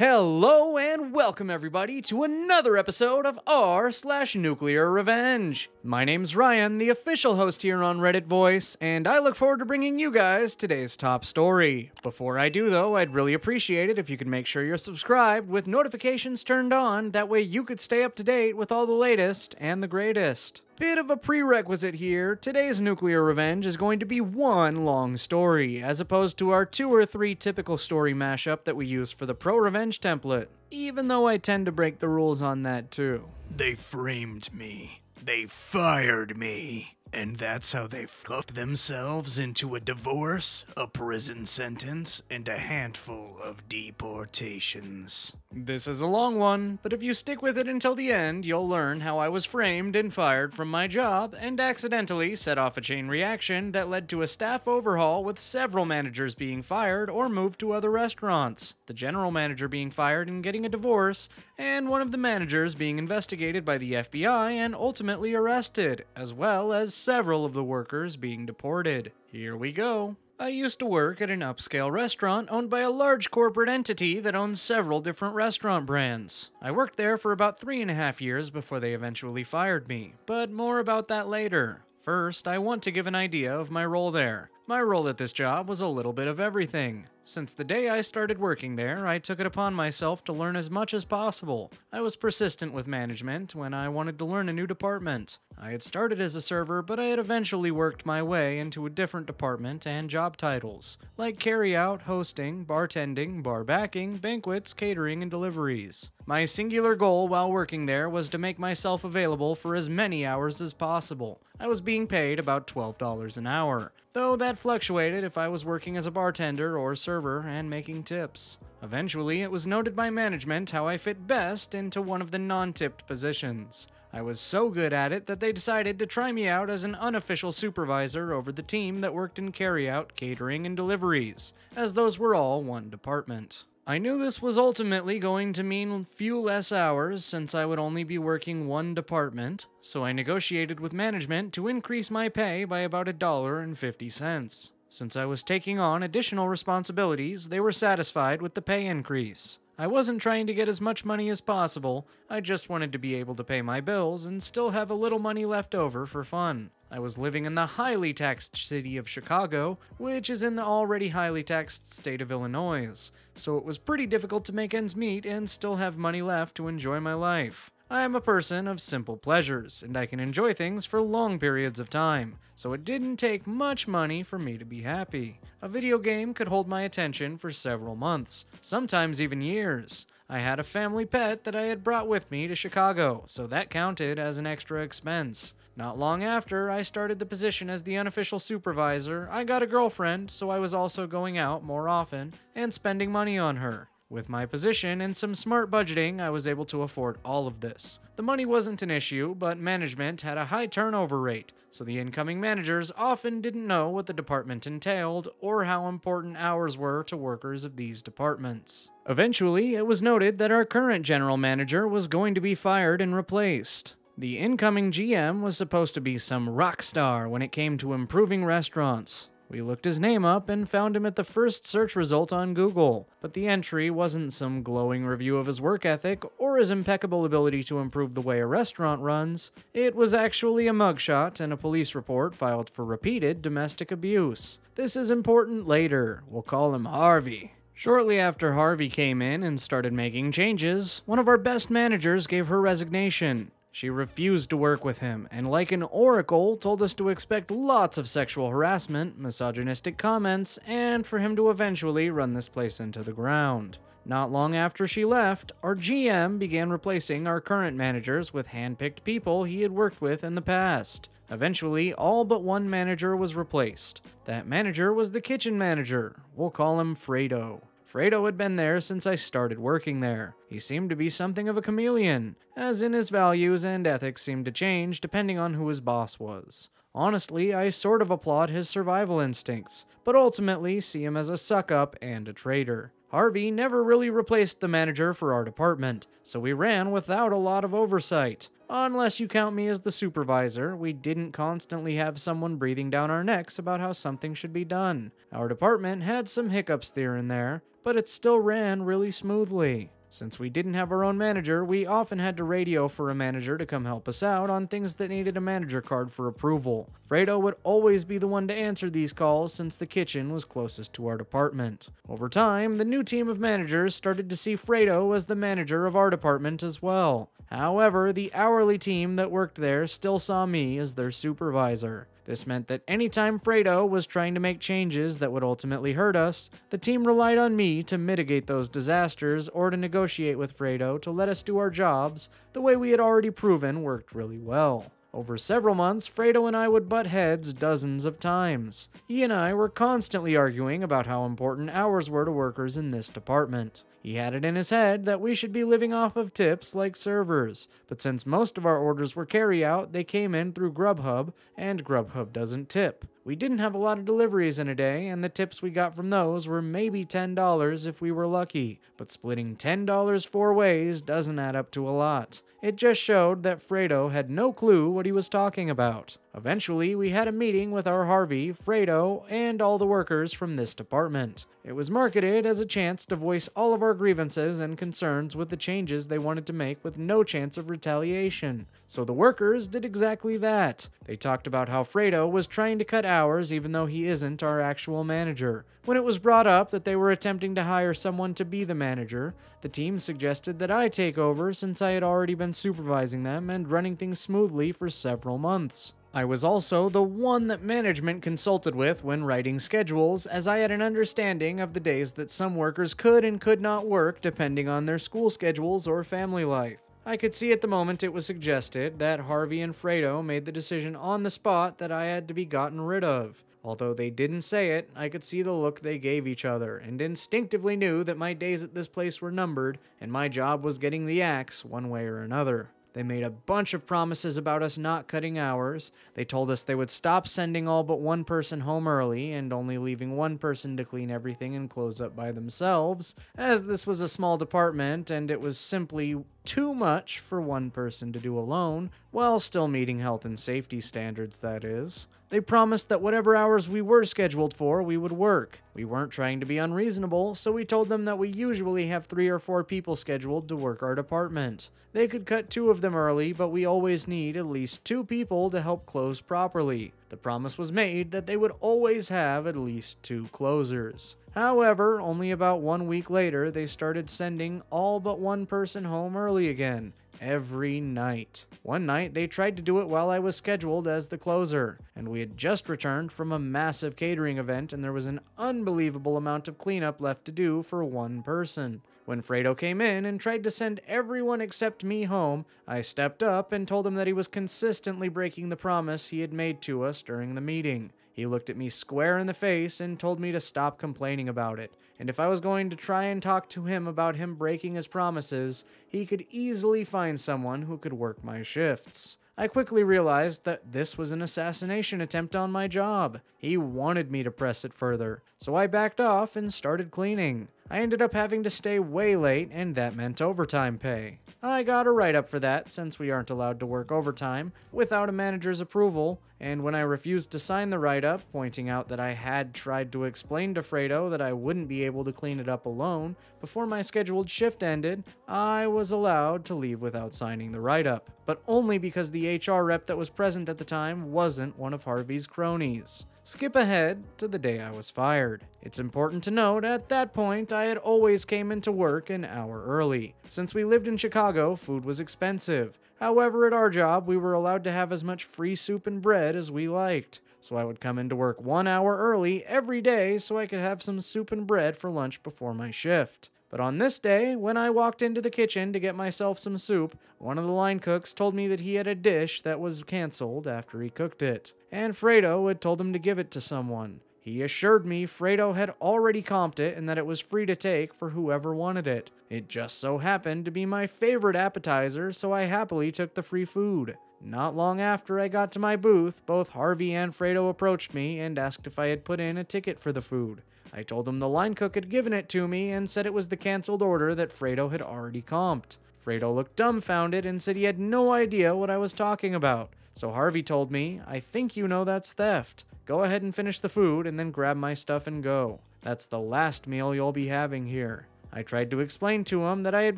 Hello and welcome everybody to another episode of r/NuclearRevenge. My name's Ryan, the official host here on Reddit Voice, and I look forward to bringing you guys today's top story. Before I do though, I'd really appreciate it if you could make sure you're subscribed with notifications turned on, that way you could stay up to date with all the latest and the greatest. Bit of a prerequisite here, today's Nuclear Revenge is going to be one long story, as opposed to our 2 or 3 typical story mashup that we use for the prorevenge template, even though I tend to break the rules on that too. They framed me. They fired me. And that's how they fluffed themselves into a divorce, a prison sentence, and a handful of deportations. This is a long one, but if you stick with it until the end, you'll learn how I was framed and fired from my job and accidentally set off a chain reaction that led to a staff overhaul with several managers being fired or moved to other restaurants, the general manager being fired and getting a divorce, and one of the managers being investigated by the FBI and ultimately arrested, as well as several of the workers being deported. Here we go. I used to work at an upscale restaurant owned by a large corporate entity that owns several different restaurant brands. I worked there for about 3.5 years before they eventually fired me, but more about that later. First, I want to give an idea of my role there. My role at this job was a little bit of everything. Since the day I started working there, I took it upon myself to learn as much as possible. I was persistent with management when I wanted to learn a new department. I had started as a server, but I had eventually worked my way into a different department and job titles, like carry-out, hosting, bartending, bar backing, banquets, catering, and deliveries. My singular goal while working there was to make myself available for as many hours as possible. I was being paid about $12 an hour, though that fluctuated if I was working as a bartender or server and making tips. Eventually, it was noted by management how I fit best into one of the non-tipped positions. I was so good at it that they decided to try me out as an unofficial supervisor over the team that worked in carry-out, catering, and deliveries, as those were all one department. I knew this was ultimately going to mean few less hours since I would only be working one department, so I negotiated with management to increase my pay by about $1.50. Since I was taking on additional responsibilities, they were satisfied with the pay increase. I wasn't trying to get as much money as possible, I just wanted to be able to pay my bills and still have a little money left over for fun. I was living in the highly taxed city of Chicago, which is in the already highly taxed state of Illinois, so it was pretty difficult to make ends meet and still have money left to enjoy my life. I am a person of simple pleasures, and I can enjoy things for long periods of time, so it didn't take much money for me to be happy. A video game could hold my attention for several months, sometimes even years. I had a family pet that I had brought with me to Chicago, so that counted as an extra expense. Not long after I started the position as the unofficial supervisor, I got a girlfriend, so I was also going out more often and spending money on her. With my position and some smart budgeting, I was able to afford all of this. The money wasn't an issue, but management had a high turnover rate, so the incoming managers often didn't know what the department entailed or how important hours were to workers of these departments. Eventually, it was noted that our current general manager was going to be fired and replaced. The incoming GM was supposed to be some rock star when it came to improving restaurants. We looked his name up and found him at the first search result on Google, but the entry wasn't some glowing review of his work ethic or his impeccable ability to improve the way a restaurant runs. It was actually a mugshot and a police report filed for repeated domestic abuse. This is important later. We'll call him Harvey. Shortly after Harvey came in and started making changes, one of our best managers gave her resignation. She refused to work with him, and like an oracle, told us to expect lots of sexual harassment, misogynistic comments, and for him to eventually run this place into the ground. Not long after she left, our GM began replacing our current managers with hand-picked people he had worked with in the past. Eventually, all but one manager was replaced. That manager was the kitchen manager. We'll call him Fredo. Fredo had been there since I started working there. He seemed to be something of a chameleon, as in his values and ethics seemed to change depending on who his boss was. Honestly, I sort of applaud his survival instincts, but ultimately see him as a suck-up and a traitor. Harvey never really replaced the manager for our department, so we ran without a lot of oversight. Unless you count me as the supervisor, we didn't constantly have someone breathing down our necks about how something should be done. Our department had some hiccups here and there, but it still ran really smoothly. Since we didn't have our own manager, we often had to radio for a manager to come help us out on things that needed a manager card for approval. Fredo would always be the one to answer these calls since the kitchen was closest to our department. Over time, the new team of managers started to see Fredo as the manager of our department as well. However, the hourly team that worked there still saw me as their supervisor. This meant that anytime Fredo was trying to make changes that would ultimately hurt us, the team relied on me to mitigate those disasters or to negotiate with Fredo to let us do our jobs the way we had already proven worked really well. Over several months, Fredo and I would butt heads dozens of times. He and I were constantly arguing about how important hours were to workers in this department. He had it in his head that we should be living off of tips like servers, but since most of our orders were carry-out, they came in through Grubhub, and Grubhub doesn't tip. We didn't have a lot of deliveries in a day, and the tips we got from those were maybe $10 if we were lucky, but splitting $10 four ways doesn't add up to a lot. It just showed that Fredo had no clue what he was talking about. Eventually, we had a meeting with our Harvey, Fredo, and all the workers from this department. It was marketed as a chance to voice all of our grievances and concerns with the changes they wanted to make with no chance of retaliation. So the workers did exactly that. They talked about how Fredo was trying to cut hours even though he isn't our actual manager. When it was brought up that they were attempting to hire someone to be the manager, the team suggested that I take over since I had already been supervising them and running things smoothly for several months. I was also the one that management consulted with when writing schedules, as I had an understanding of the days that some workers could and could not work depending on their school schedules or family life. I could see at the moment it was suggested that Harvey and Fredo made the decision on the spot that I had to be gotten rid of. Although they didn't say it, I could see the look they gave each other, and instinctively knew that my days at this place were numbered, and my job was getting the axe one way or another. They made a bunch of promises about us not cutting hours. They told us they would stop sending all but one person home early and only leaving one person to clean everything and close up by themselves, as this was a small department and it was simply too much for one person to do alone, while still meeting health and safety standards, that is. They promised that whatever hours we were scheduled for, we would work. We weren't trying to be unreasonable, so we told them that we usually have 3 or 4 people scheduled to work our department. They could cut 2 of them early, but we always need at least 2 people to help close properly. The promise was made that they would always have at least 2 closers. However, only about 1 week later, they started sending all but one person home early again. Every night. One night, they tried to do it while I was scheduled as the closer, and we had just returned from a massive catering event and there was an unbelievable amount of cleanup left to do for one person. When Fredo came in and tried to send everyone except me home, I stepped up and told him that he was consistently breaking the promise he had made to us during the meeting. He looked at me square in the face and told me to stop complaining about it, and if I was going to try and talk to him about him breaking his promises, he could easily find someone who could work my shifts. I quickly realized that this was an assassination attempt on my job. He wanted me to press it further, so I backed off and started cleaning. I ended up having to stay way late, and that meant overtime pay. I got a write-up for that, since we aren't allowed to work overtime without a manager's approval, and when I refused to sign the write-up, pointing out that I had tried to explain to Fredo that I wouldn't be able to clean it up alone before my scheduled shift ended, I was allowed to leave without signing the write-up, but only because the HR rep that was present at the time wasn't one of Harvey's cronies. Skip ahead to the day I was fired. It's important to note, at that point, I had always came into work an hour early. Since we lived in Chicago, food was expensive. However, at our job, we were allowed to have as much free soup and bread as we liked. So I would come into work 1 hour early every day so I could have some soup and bread for lunch before my shift. But on this day, when I walked into the kitchen to get myself some soup, one of the line cooks told me that he had a dish that was canceled after he cooked it, and Fredo had told him to give it to someone. He assured me Fredo had already comped it and that it was free to take for whoever wanted it. It just so happened to be my favorite appetizer, so I happily took the free food. Not long after I got to my booth, both Harvey and Fredo approached me and asked if I had put in a ticket for the food. I told them the line cook had given it to me and said it was the canceled order that Fredo had already comped. Fredo looked dumbfounded and said he had no idea what I was talking about. So Harvey told me, "I think you know that's theft. Go ahead and finish the food and then grab my stuff and go." That's the last meal you'll be having here. I tried to explain to them that I had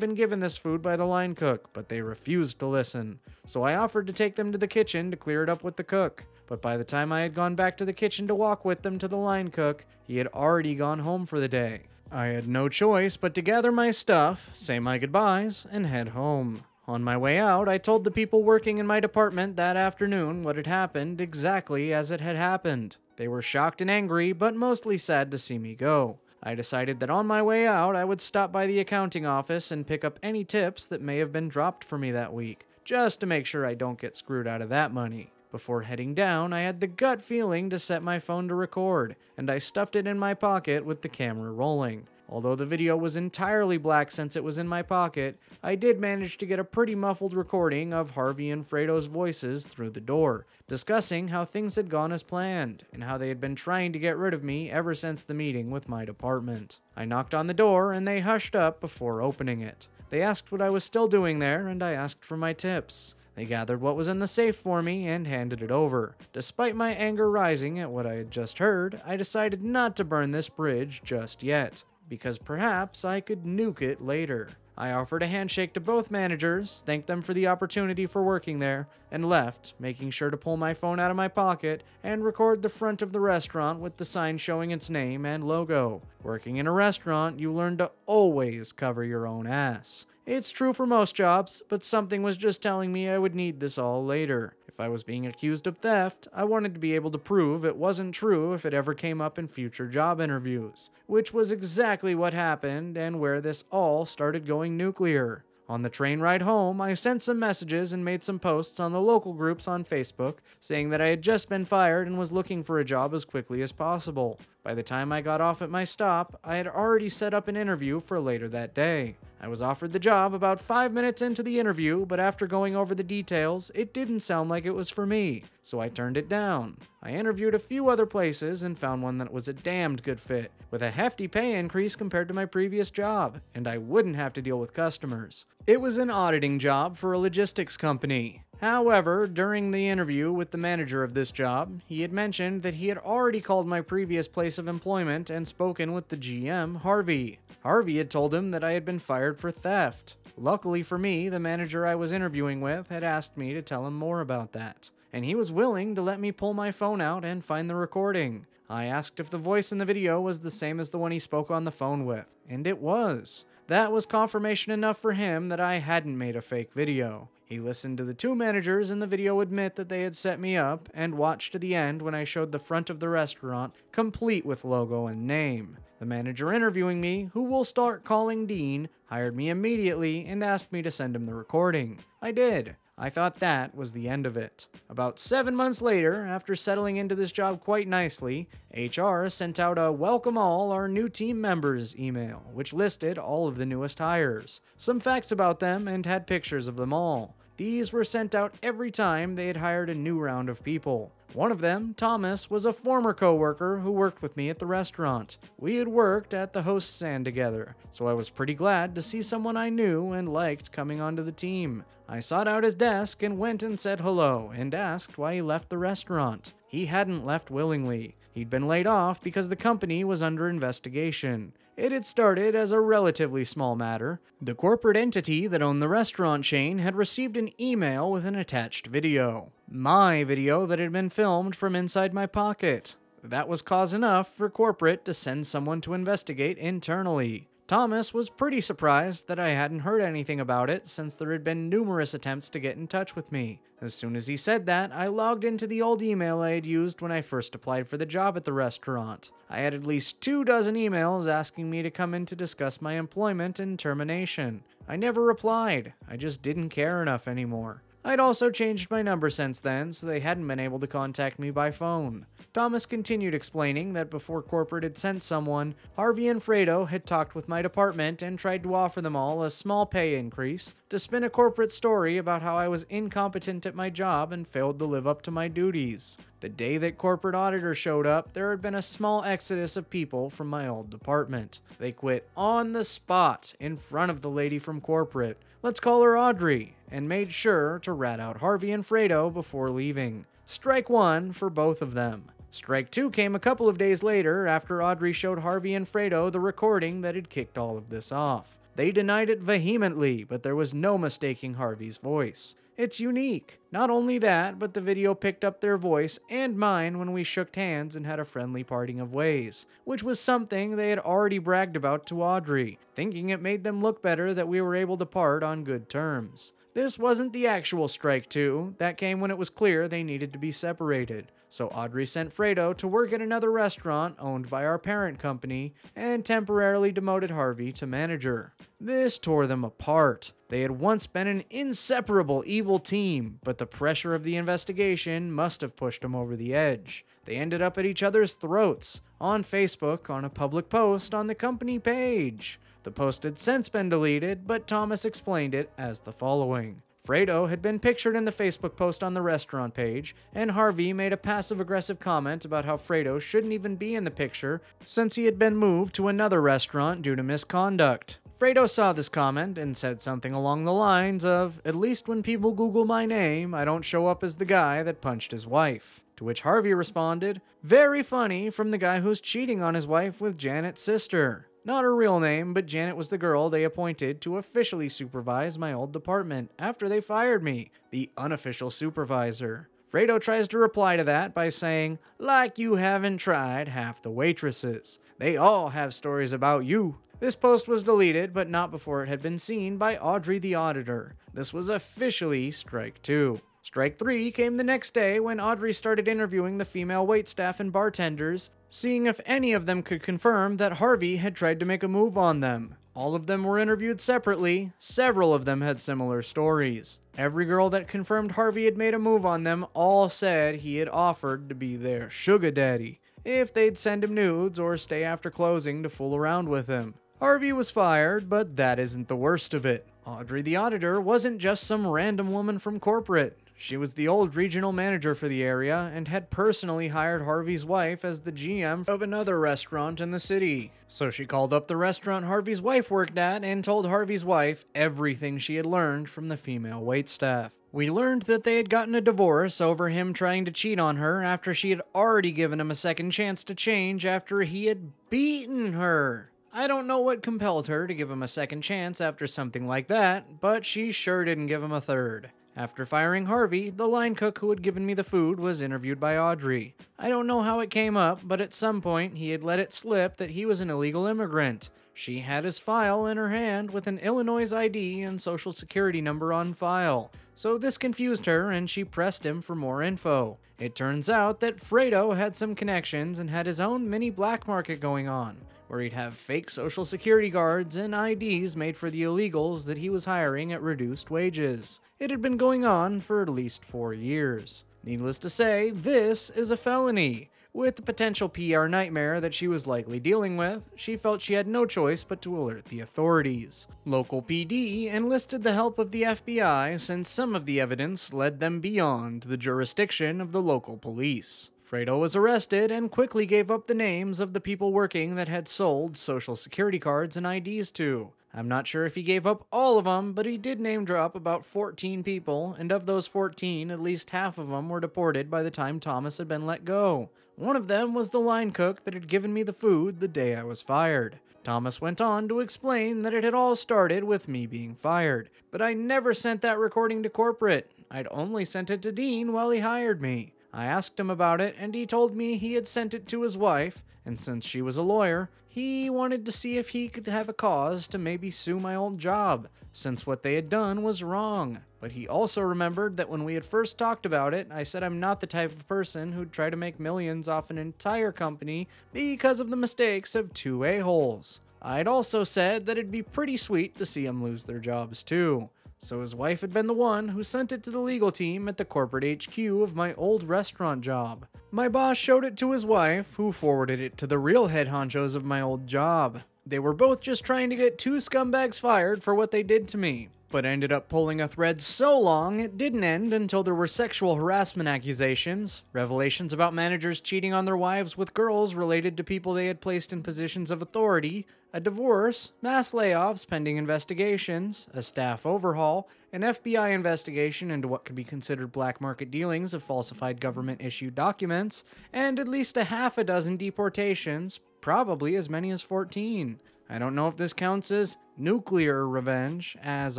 been given this food by the line cook, but they refused to listen. So I offered to take them to the kitchen to clear it up with the cook. But by the time I had gone back to the kitchen to walk with them to the line cook, he had already gone home for the day. I had no choice but to gather my stuff, say my goodbyes, and head home. On my way out, I told the people working in my department that afternoon what had happened exactly as it had happened. They were shocked and angry, but mostly sad to see me go. I decided that on my way out, I would stop by the accounting office and pick up any tips that may have been dropped for me that week, just to make sure I don't get screwed out of that money. Before heading down, I had the gut feeling to set my phone to record, and I stuffed it in my pocket with the camera rolling. Although the video was entirely black since it was in my pocket, I did manage to get a pretty muffled recording of Harvey and Fredo's voices through the door, discussing how things had gone as planned, and how they had been trying to get rid of me ever since the meeting with my department. I knocked on the door, and they hushed up before opening it. They asked what I was still doing there, and I asked for my tips. They gathered what was in the safe for me and handed it over. Despite my anger rising at what I had just heard, I decided not to burn this bridge just yet, because perhaps I could nuke it later. I offered a handshake to both managers, thanked them for the opportunity for working there, and left, making sure to pull my phone out of my pocket and record the front of the restaurant with the sign showing its name and logo. Working in a restaurant, you learn to always cover your own ass. It's true for most jobs, but something was just telling me I would need this all later. If I was being accused of theft, I wanted to be able to prove it wasn't true if it ever came up in future job interviews, which was exactly what happened and where this all started going nuclear. On the train ride home, I sent some messages and made some posts on the local groups on Facebook saying that I had just been fired and was looking for a job as quickly as possible. By the time I got off at my stop, I had already set up an interview for later that day. I was offered the job about 5 minutes into the interview, but after going over the details, it didn't sound like it was for me, so I turned it down. I interviewed a few other places and found one that was a damned good fit, with a hefty pay increase compared to my previous job, and I wouldn't have to deal with customers. It was an auditing job for a logistics company. However, during the interview with the manager of this job, he had mentioned that he had already called my previous place of employment and spoken with the GM, Harvey. Harvey had told him that I had been fired for theft. Luckily for me, the manager I was interviewing with had asked me to tell him more about that, and he was willing to let me pull my phone out and find the recording. I asked if the voice in the video was the same as the one he spoke on the phone with, and it was. That was confirmation enough for him that I hadn't made a fake video. He listened to the two managers in the video admit that they had set me up, and watched to the end when I showed the front of the restaurant, complete with logo and name. The manager interviewing me, who we'll start calling Dean, hired me immediately and asked me to send him the recording. I did. I thought that was the end of it. About 7 months later, after settling into this job quite nicely, HR sent out a welcome all our new team members email, which listed all of the newest hires, some facts about them, and had pictures of them all. These were sent out every time they had hired a new round of people. One of them, Thomas, was a former co-worker who worked with me at the restaurant. We had worked at the host's stand together, so I was pretty glad to see someone I knew and liked coming onto the team. I sought out his desk and went and said hello and asked why he left the restaurant. He hadn't left willingly. He'd been laid off because the company was under investigation. It had started as a relatively small matter. The corporate entity that owned the restaurant chain had received an email with an attached video. My video that had been filmed from inside my pocket. That was cause enough for corporate to send someone to investigate internally. Thomas was pretty surprised that I hadn't heard anything about it since there had been numerous attempts to get in touch with me. As soon as he said that, I logged into the old email I had used when I first applied for the job at the restaurant. I had at least 24 emails asking me to come in to discuss my employment and termination. I never replied. I just didn't care enough anymore. I'd also changed my number since then, so they hadn't been able to contact me by phone. Thomas continued explaining that before corporate had sent someone, Harvey and Fredo had talked with my department and tried to offer them all a small pay increase to spin a corporate story about how I was incompetent at my job and failed to live up to my duties. The day that corporate auditor showed up, there had been a small exodus of people from my old department. They quit on the spot in front of the lady from corporate, let's call her Audrey, and made sure to rat out Harvey and Fredo before leaving. Strike one for both of them. Strike 2 came a couple of days later after Audrey showed Harvey and Fredo the recording that had kicked all of this off. They denied it vehemently, but there was no mistaking Harvey's voice. It's unique. Not only that, but the video picked up their voice and mine when we shook hands and had a friendly parting of ways, which was something they had already bragged about to Audrey, thinking it made them look better that we were able to part on good terms. This wasn't the actual Strike 2. That came when it was clear they needed to be separated. So Audrey sent Fredo to work at another restaurant owned by our parent company and temporarily demoted Harvey to manager. This tore them apart. They had once been an inseparable evil team, but the pressure of the investigation must have pushed them over the edge. They ended up at each other's throats, on Facebook, on a public post on the company page. The post had since been deleted, but Thomas explained it as the following. Fredo had been pictured in the Facebook post on the restaurant page, and Harvey made a passive-aggressive comment about how Fredo shouldn't even be in the picture since he had been moved to another restaurant due to misconduct. Fredo saw this comment and said something along the lines of, "At least when people Google my name, I don't show up as the guy that punched his wife." To which Harvey responded, "Very funny from the guy who's cheating on his wife with Janet's sister." Not her real name, but Janet was the girl they appointed to officially supervise my old department after they fired me, the unofficial supervisor. Fredo tries to reply to that by saying, "Like you haven't tried half the waitresses. They all have stories about you." This post was deleted, but not before it had been seen by Audrey the auditor. This was officially Strike 2. Strike 3 came the next day when Audrey started interviewing the female waitstaff and bartenders, seeing if any of them could confirm that Harvey had tried to make a move on them. All of them were interviewed separately. Several of them had similar stories. Every girl that confirmed Harvey had made a move on them all said he had offered to be their sugar daddy if they'd send him nudes or stay after closing to fool around with him. Harvey was fired, but that isn't the worst of it. Audrey the auditor wasn't just some random woman from corporate. She was the old regional manager for the area and had personally hired Harvey's wife as the GM of another restaurant in the city. So she called up the restaurant Harvey's wife worked at and told Harvey's wife everything she had learned from the female waitstaff. We learned that they had gotten a divorce over him trying to cheat on her after she had already given him a second chance to change after he had beaten her. I don't know what compelled her to give him a second chance after something like that, but she sure didn't give him a third. After firing Harvey, the line cook who had given me the food was interviewed by Audrey. I don't know how it came up, but at some point he had let it slip that he was an illegal immigrant. She had his file in her hand with an Illinois ID and social security number on file. So this confused her and she pressed him for more info. It turns out that Fredo had some connections and had his own mini black market going on, where he'd have fake social security cards and IDs made for the illegals that he was hiring at reduced wages. It had been going on for at least 4 years. Needless to say, this is a felony. With the potential PR nightmare that she was likely dealing with, she felt she had no choice but to alert the authorities. Local PD enlisted the help of the FBI since some of the evidence led them beyond the jurisdiction of the local police. Fredo was arrested and quickly gave up the names of the people working that had sold social security cards and IDs to. I'm not sure if he gave up all of them, but he did name drop about 14 people, and of those 14, at least half of them were deported by the time Thomas had been let go. One of them was the line cook that had given me the food the day I was fired. Thomas went on to explain that it had all started with me being fired, but I never sent that recording to corporate. I'd only sent it to Dean while he hired me. I asked him about it, and he told me he had sent it to his wife, and since she was a lawyer, he wanted to see if he could have a cause to maybe sue my old job, since what they had done was wrong. But he also remembered that when we had first talked about it, I said I'm not the type of person who'd try to make millions off an entire company because of the mistakes of 2 a-holes. I'd also said that it'd be pretty sweet to see them lose their jobs too. So his wife had been the one who sent it to the legal team at the corporate HQ of my old restaurant job. My boss showed it to his wife, who forwarded it to the real head honchos of my old job. They were both just trying to get 2 scumbags fired for what they did to me. but ended up pulling a thread so long it didn't end until there were sexual harassment accusations, revelations about managers cheating on their wives with girls related to people they had placed in positions of authority, a divorce, mass layoffs pending investigations, a staff overhaul, an FBI investigation into what could be considered black market dealings of falsified government-issued documents, and at least a half a dozen deportations, probably as many as 14. I don't know if this counts as nuclear revenge, as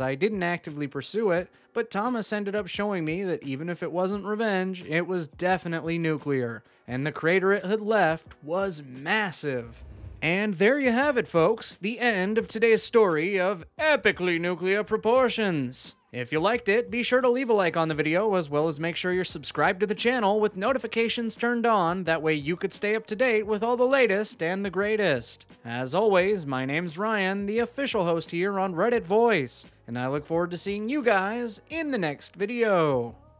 I didn't actively pursue it, but Thomas ended up showing me that even if it wasn't revenge, it was definitely nuclear, and the crater it had left was massive. And there you have it, folks, the end of today's story of epically nuclear proportions. If you liked it, be sure to leave a like on the video, as well as make sure you're subscribed to the channel with notifications turned on, that way you could stay up to date with all the latest and the greatest. As always, my name's Ryan, the official host here on Reddit Voice, and I look forward to seeing you guys in the next video.